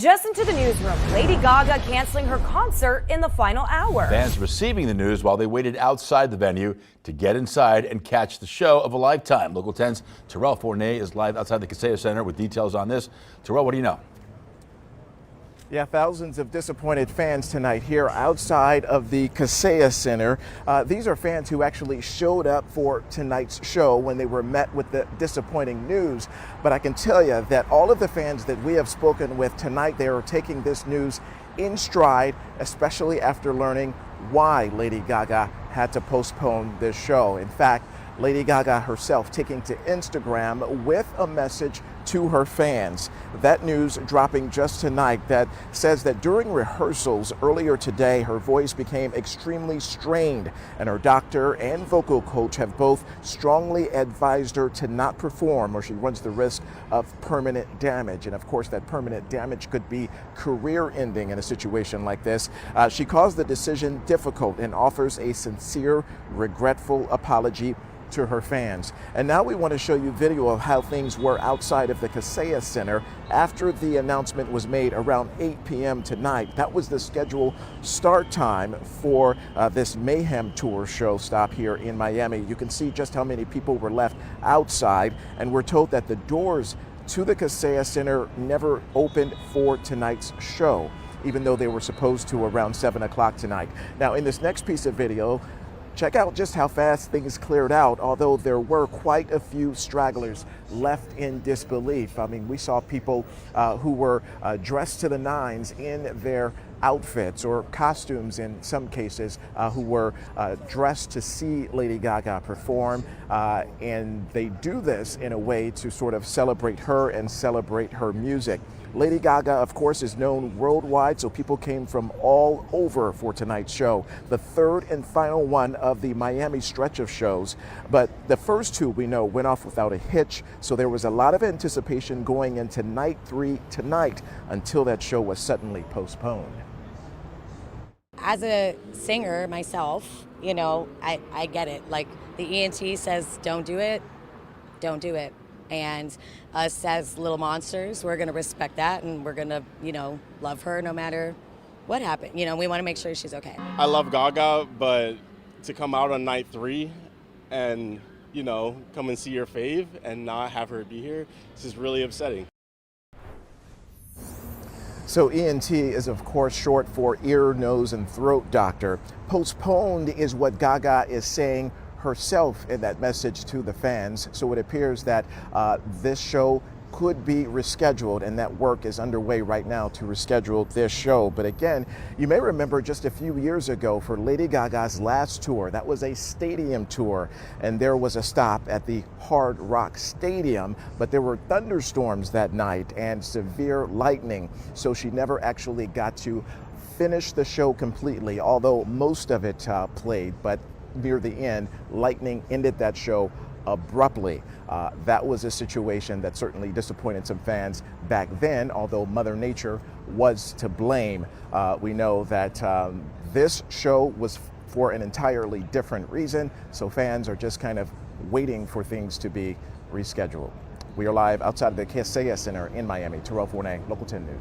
Just into the newsroom, Lady Gaga canceling her concert in the final hour. Fans receiving the news while they waited outside the venue to get inside and catch the show of a lifetime. Local 10's Terrell Fournier is live outside the Kaseya Center with details on this. Terrell, what do you know? Yeah, thousands of disappointed fans tonight here outside of the Kaseya Center. These are fans who actually showed up for tonight's show when they were met with the disappointing news. But I can tell you that all of the fans that we have spoken with tonight, they are taking this news in stride, especially after learning why Lady Gaga had to postpone this show. In fact, Lady Gaga herself taking to Instagram with a message to her fans. That news dropping just tonight that says that during rehearsals earlier today, her voice became extremely strained, and her doctor and vocal coach have both strongly advised her to not perform or she runs the risk of permanent damage. And of course, that permanent damage could be career ending in a situation like this. She calls the decision difficult and offers a sincere, regretful apology to her fans. And now we want to show you video of how things were outside of the Kaseya Center after the announcement was made around 8 p.m. tonight. That was the scheduled start time for this Mayhem Tour show stop here in Miami. You can see just how many people were left outside, and we're told that the doors to the Kaseya Center never opened for tonight's show, even though they were supposed to around 7 o'clock tonight. Now, in this next piece of video, check out just how fast things cleared out, although there were quite a few stragglers left in disbelief. I mean, we saw people who were dressed to the nines in their outfits or costumes in some cases, who were dressed to see Lady Gaga perform, and they do this in a way to sort of celebrate her and celebrate her music. Lady Gaga, of course, is known worldwide, so people came from all over for tonight's show, the third and final one of the Miami stretch of shows. But the first two, we know, went off without a hitch, so there was a lot of anticipation going into night 3 tonight until that show was suddenly postponed. As a singer myself, you know, I get it. Like, the ENT says don't do it, don't do it. And us as little monsters, we're going to respect that, and we're going to, you know, love her no matter what happened. You know, we want to make sure she's okay. I love Gaga, but to come out on night 3 and, you know, come and see your fave and not have her be here, this is really upsetting. So ENT is, of course, short for ear, nose, and throat doctor. Postponed is what Gaga is saying herself in that message to the fans. So it appears that this show could be rescheduled, and that work is underway right now to reschedule this show. But again, you may remember just a few years ago for Lady Gaga's last tour, that was a stadium tour, and there was a stop at the Hard Rock Stadium, but there were thunderstorms that night and severe lightning, so she never actually got to finish the show completely, although most of it played. But near the end, lightning ended that show abruptly. That was a situation that certainly disappointed some fans back then, although Mother Nature was to blame. We know that this show was for an entirely different reason, so fans are just kind of waiting for things to be rescheduled. We are live outside of the Kaseya Center in Miami. Terrell Fournier, Local 10 News.